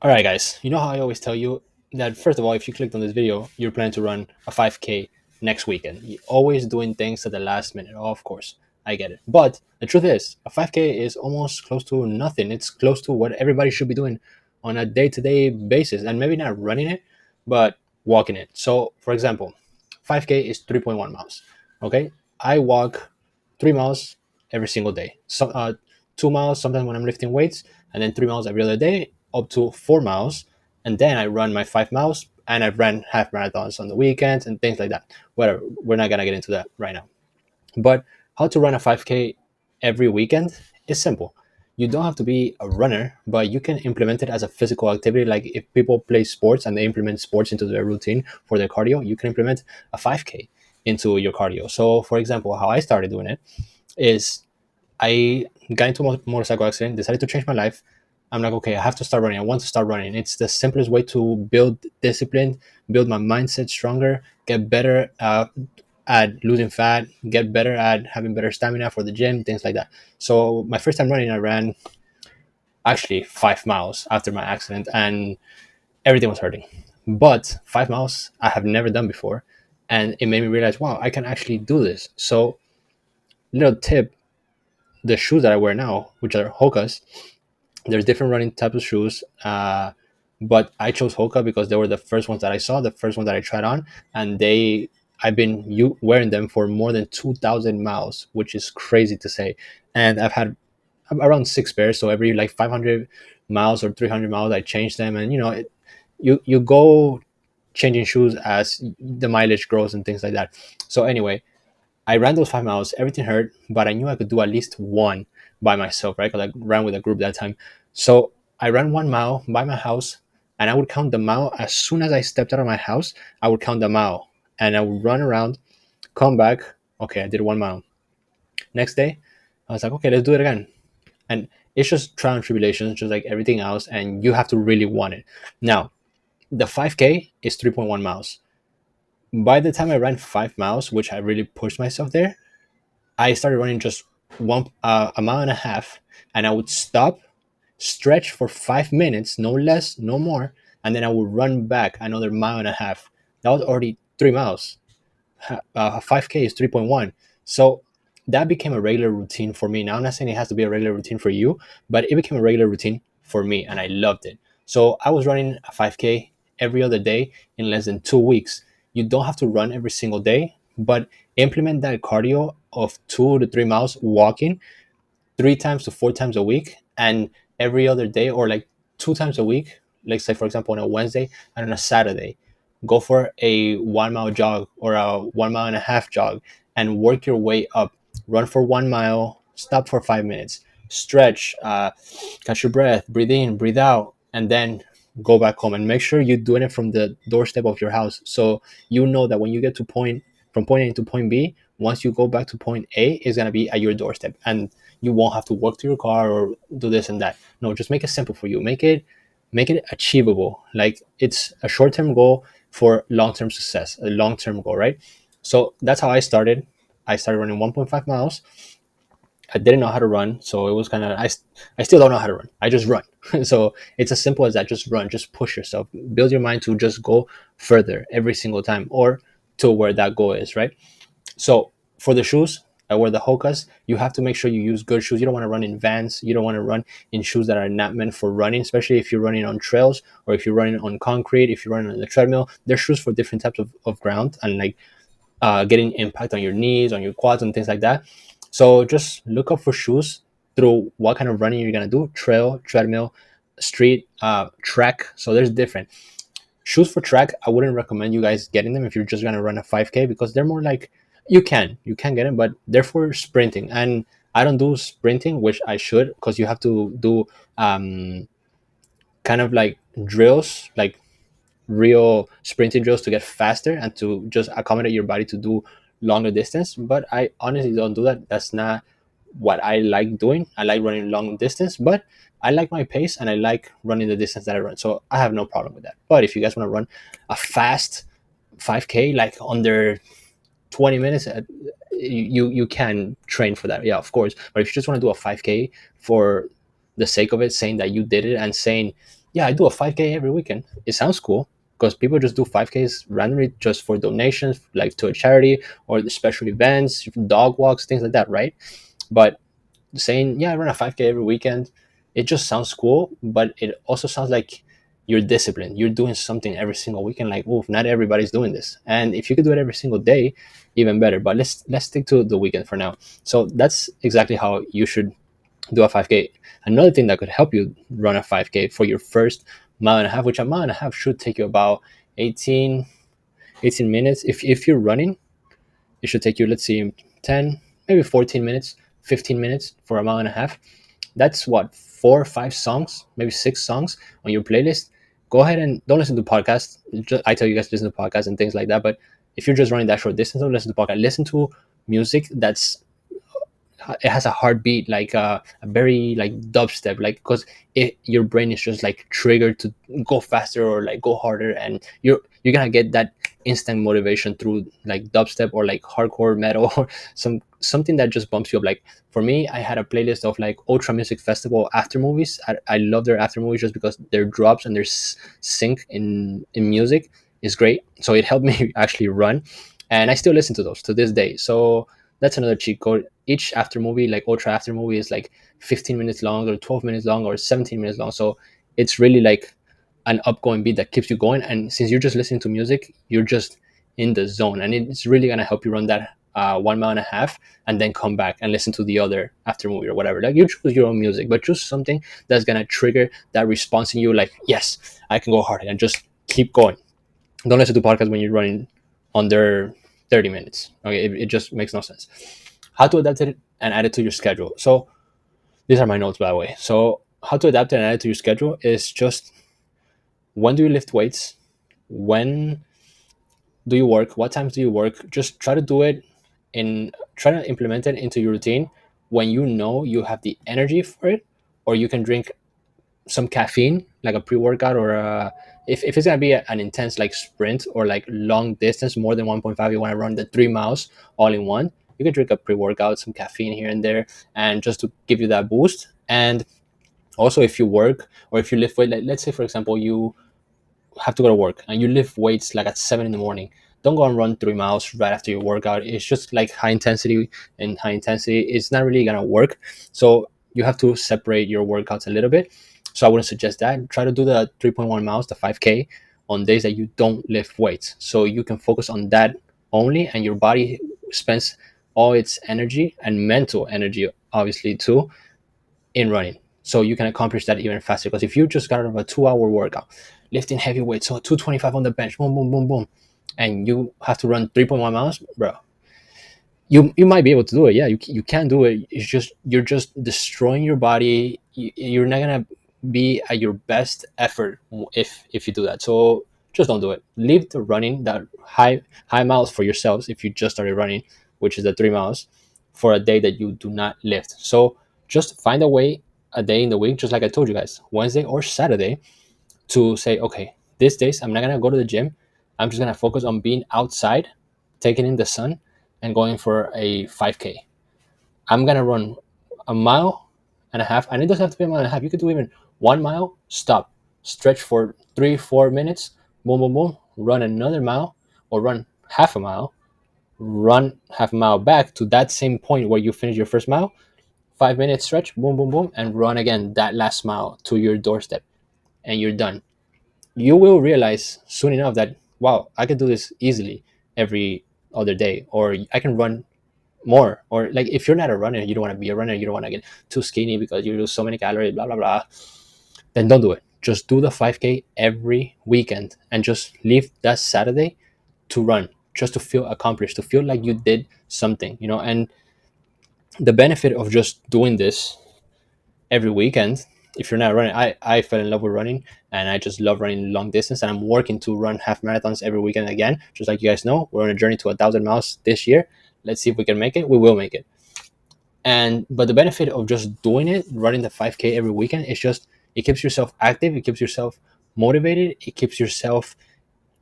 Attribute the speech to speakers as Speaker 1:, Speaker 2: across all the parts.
Speaker 1: All right, guys. You know how I always tell you that first of all, if you clicked on this video, you're planning to run a 5K next weekend. You're always doing things at the last minute. Oh, of course, I get it. But the truth is, a 5K is almost close to nothing. It's close to what everybody should be doing on a day-to-day basis, and maybe not running it, but walking it. So, for example, 5K is 3.1 miles. Okay, I walk 3 miles every single day. 2 miles sometimes when I'm lifting weights, and then 3 miles every other day, up to 4 miles. And then I run my 5 miles, and I've ran half marathons on the weekends and things like that. Whatever. We're not gonna get into that right now. But how to run a 5K every weekend is simple. You don't have to be a runner, but you can implement it as a physical activity. Like if people play sports and they implement sports into their routine for their cardio, you can implement a 5K into your cardio. So, for example, how I started doing it is I got into a motorcycle accident, decided to change my life. I'm like, okay, I have to start running. I want to start running. It's the simplest way to build discipline, build my mindset stronger, get better at losing fat, get better at having better stamina for the gym, things like that. So my first time running, I ran actually 5 miles after my accident, and everything was hurting. But 5 miles I have never done before, and it made me realize, wow, I can actually do this. So little tip: the shoes that I wear now, which are Hokas, there's different running types of shoes. But I chose Hoka because they were the first ones that I saw, the first ones that I tried on, and I've been wearing them for more than 2,000 miles, which is crazy to say. And I've had around six pairs, so every like 500 miles or 300 miles, I change them, and you go changing shoes as the mileage grows and things like that. So anyway, I ran those 5 miles. Everything hurt, but I knew I could do at least one by myself, right? Because I ran with a group that time. So I ran 1 mile by my house, and I would count the mile as soon as I stepped out of my house. I would count the mile, and I would run around, come back. Okay, I did 1 mile. Next day, I was like, okay, let's do it again. And it's just trial and tribulations, just like everything else, and you have to really want it. Now, the 5K is 3.1 miles. By the time I ran 5 miles, which I really pushed myself there, I started running just a mile and a half, and I would stop, stretch for 5 minutes, no less, no more, and then I would run back another mile and a half. That was already 3 miles. 5K is 3.1. So that became a regular routine for me. Now I'm not saying it has to be a regular routine for you, but it became a regular routine for me, and I loved it. So I was running a 5K every other day in less than 2 weeks. You don't have to run every single day, but implement that cardio of 2 to 3 miles walking 3 times to 4 times a week, and every other day, or like 2 times a week. Let's say, for example, on a Wednesday and on a Saturday, go for a 1 mile jog or a 1 mile and a half jog, and work your way up. Run for 1 mile, stop for 5 minutes, stretch, catch your breath, breathe in, breathe out, and then go back home. And make sure you're doing it from the doorstep of your house, so you know that when you get to point A to point B, once you go back to point A, it's gonna be at your doorstep, and you won't have to walk to your car or do this and that. No, just make it simple for you. Make it achievable. Like it's a short-term goal for long-term success, a long-term goal, right? So that's how I started. I started running 1.5 miles. I didn't know how to run, so it was kind of I still don't know how to run. I just run. So it's as simple as that. Just run. Just push yourself. Build your mind to just go further every single time, or to where that goal is, right? So for the shoes, I wear the Hokas. You have to make sure you use good shoes. You don't want to run in Vans. You don't want to run in shoes that are not meant for running, especially if you're running on trails or if you're running on concrete, if you're running on the treadmill. There's shoes for different types of ground, and like getting impact on your knees, on your quads, and things like that. So just look up for shoes through what kind of running you're gonna do: trail, treadmill, street, track. So there's different shoes for track. I wouldn't recommend you guys getting them if you're just gonna run a 5K, because they're more like you can get them, but they're for sprinting. And I don't do sprinting, which I should, because you have to do kind of like drills, like real sprinting drills to get faster and to just accommodate your body to do longer distance. But I honestly don't do that. That's not what I like doing. I like running long distance, but I like my pace and I like running the distance that I run. So I have no problem with that. But if you guys want to run a fast 5K, like under 20 minutes, you can train for that. Yeah, of course. But if you just want to do a 5K for the sake of it, saying that you did it and saying yeah, I do a 5K every weekend. It sounds cool because people just do 5Ks randomly just for donations, like to a charity or the special events, dog walks, things like that, right? But saying, yeah, I run a 5K every weekend, it just sounds cool, but it also sounds like you're disciplined. You're doing something every single weekend. Like, oof, not everybody's doing this. And if you could do it every single day, even better. But let's stick to the weekend for now. So that's exactly how you should do a 5K. Another thing that could help you run a 5K for your first mile and a half, which a mile and a half should take you about 18 minutes. If you're running, it should take you, let's see, 10, maybe 14 minutes, 15 minutes for a mile and a half. That's what, 4 or 5 songs, maybe 6 songs on your playlist. Go ahead and don't listen to podcasts. I tell you guys to listen to podcasts and things like that. But if you're just running that short distance, don't listen to podcasts. Listen to music that's it has a heartbeat like a very like dubstep, like because your brain is just like triggered to go faster or like go harder, and you're gonna get that instant motivation through like dubstep or like hardcore metal or something that just bumps you up. Like for me, I had a playlist of like Ultra Music Festival after movies. I love their after movies just because their drops and their sync in music is great, so it helped me actually run, and I still listen to those to this day. So that's another cheat code. Each after movie, like Ultra after movie, is like 15 minutes long or 12 minutes long or 17 minutes long. So it's really like an upgoing beat that keeps you going. And since you're just listening to music, you're just in the zone, and it's really gonna help you run that 1 mile and a half, and then come back and listen to the other after movie or whatever. Like you choose your own music, but choose something that's gonna trigger that response in you. Like yes, I can go harder, and just keep going. Don't listen to podcasts when you're running under 30 minutes. Okay, it just makes no sense. How to adapt it and add it to your schedule. So these are my notes, by the way. So how to adapt it and add it to your schedule is just, when do you lift weights? When do you work? What times do you work? Just try to do it try to implement it into your routine when you know you have the energy for it, or you can drink some caffeine, like a pre-workout, or if it's gonna be an intense like sprint or like long distance, more than 1.5, you want to run the 3 miles all in one, you can drink a pre-workout, some caffeine here and there, and just to give you that boost. And also, if you work or if you lift weight, like let's say for example you have to go to work and you lift weights like at 7 in the morning, don't go and run 3 miles right after your workout. It's just like high intensity, and high intensity it's not really gonna work. So you have to separate your workouts a little bit. So I wouldn't suggest that. Try to do the 3.1 miles, the 5K, on days that you don't lift weights, so you can focus on that only, and your body spends all its energy and mental energy obviously too in running, so you can accomplish that even faster. Because if you just got out of a 2 hour workout lifting heavy weights, so 225 on the bench, boom boom boom boom, and you have to run 3.1 miles, bro, you might be able to do it. Yeah, you can do it. It's just you're just destroying your body. You're not gonna be at your best effort if you do that. So just don't do it. Leave the running, that high miles, for yourselves if you just started running, which is the 3 miles, for a day that you do not lift. So just find a way, a day in the week, just like I told you guys, Wednesday or Saturday, to say, okay, these days I'm not gonna go to the gym. I'm just gonna focus on being outside, taking in the sun, and going for a 5K. I'm gonna run a mile and a half, and it doesn't have to be a mile and a half. You could do even 1 mile, stop, stretch for 3 4 minutes, boom boom boom, run another mile, or run half a mile, run half a mile back to that same point where you finish your first mile, 5 minute stretch, boom boom boom, and run again that last mile to your doorstep, and you're done. You will realize soon enough that, wow, I can do this easily every other day, or I can run more. Or like, if you're not a runner, you don't want to be a runner, you don't want to get too skinny because you lose so many calories, blah blah blah, then don't do it. Just do the 5K every weekend, and just leave that Saturday to run, just to feel accomplished, to feel like you did something, and the benefit of just doing this every weekend, if you're not running, I fell in love with running, and I just love running long distance, and I'm working to run half marathons every weekend again. Just like you guys know, we're on a journey to 1,000 miles this year. Let's see if we can make it. We will make it. And but the benefit of just doing it, running the 5K every weekend, is just, it keeps yourself active, it keeps yourself motivated, it keeps yourself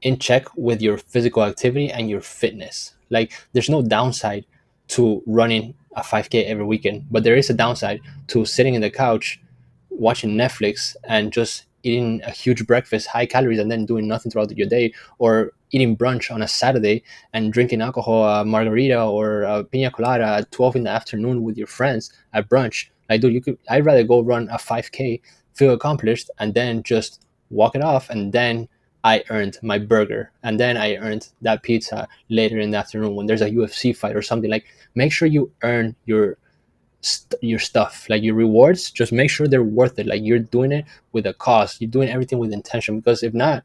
Speaker 1: in check with your physical activity and your fitness. Like, there's no downside to running a 5K every weekend, but there is a downside to sitting in the couch watching Netflix and just eating a huge breakfast, high calories, and then doing nothing throughout your day, or eating brunch on a Saturday and drinking alcohol, margarita or pina colada at 12 in the afternoon with your friends at brunch. Like, dude, I'd rather go run a 5K, feel accomplished, and then just walk it off, and then I earned my burger, and then I earned that pizza later in the afternoon when there's a UFC fight or something. Like, make sure you earn your stuff, like your rewards. Just make sure they're worth it. Like, you're doing it with a cause. You're doing everything with intention. Because if not,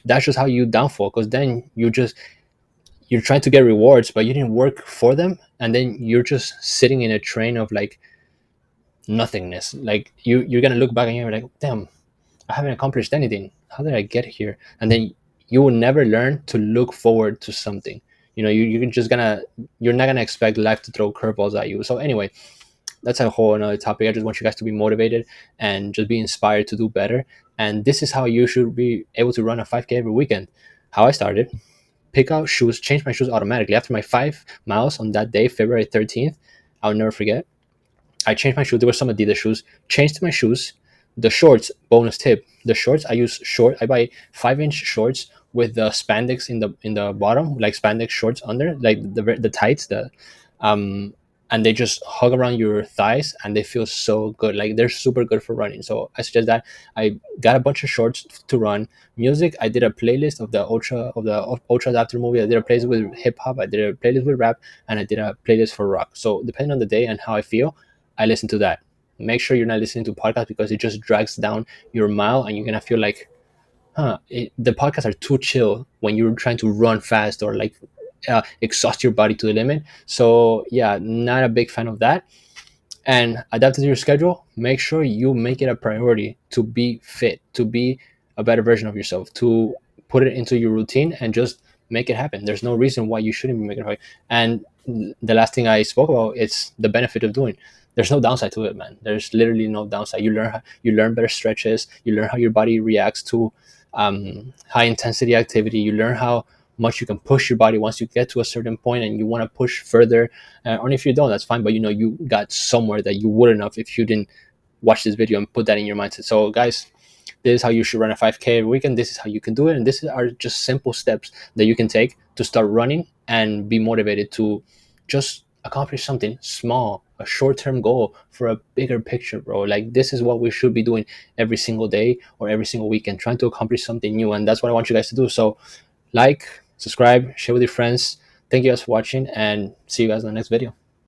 Speaker 1: that's just how you downfall. Because then you're trying to get rewards, but you didn't work for them, and then you're just sitting in a train of like nothingness. Like, you're gonna look back and you're like, damn, I haven't accomplished anything. How did I get here? And then you will never learn to look forward to something. You're just gonna, you're not gonna expect life to throw curveballs at you. So anyway, that's a whole another topic. I just want you guys to be motivated and just be inspired to do better. And this is how you should be able to run a 5K every weekend. How I started: pick out shoes, change my shoes automatically after my 5 miles on that day, February 13th. I'll never forget. I changed my shoes. There were some Adidas shoes. Changed my shoes. The shorts. Bonus tip: the shorts I use short. I buy 5-inch shorts with the spandex in the bottom, like spandex shorts under, like the tights. Um, and they just hug around your thighs, and they feel so good. Like, they're super good for running. So I suggest that. I got a bunch of shorts to run. Music: I did a playlist of the Ultra Adapter movie. I did a playlist with hip hop. I did a playlist with rap, and I did a playlist for rock. So depending on the day and how I feel, I listen to that. Make sure you're not listening to podcasts, because it just drags down your mile, and you're gonna feel like, the podcasts are too chill when you're trying to run fast or like exhaust your body to the limit. So yeah, not a big fan of that. And adapt to your schedule. Make sure you make it a priority to be fit, to be a better version of yourself, to put it into your routine and just make it happen. There's no reason why you shouldn't be making it right. And the last thing I spoke about, it's the benefit of doing. There's no downside to it, man. There's literally no downside. You learn better stretches. You learn how your body reacts to high intensity activity. You learn how much you can push your body once you get to a certain point and you want to push further. Or if you don't, that's fine. But you got somewhere that you wouldn't have if you didn't watch this video and put that in your mindset. So guys, this is how you should run a 5K every weekend. This is how you can do it, and this are just simple steps that you can take to start running and be motivated to just accomplish something small, a short-term goal for a bigger picture, bro. Like, this is what we should be doing every single day or every single weekend, trying to accomplish something new. And that's what I want you guys to do. So like, subscribe, share with your friends. Thank you guys for watching, and see you guys in the next video.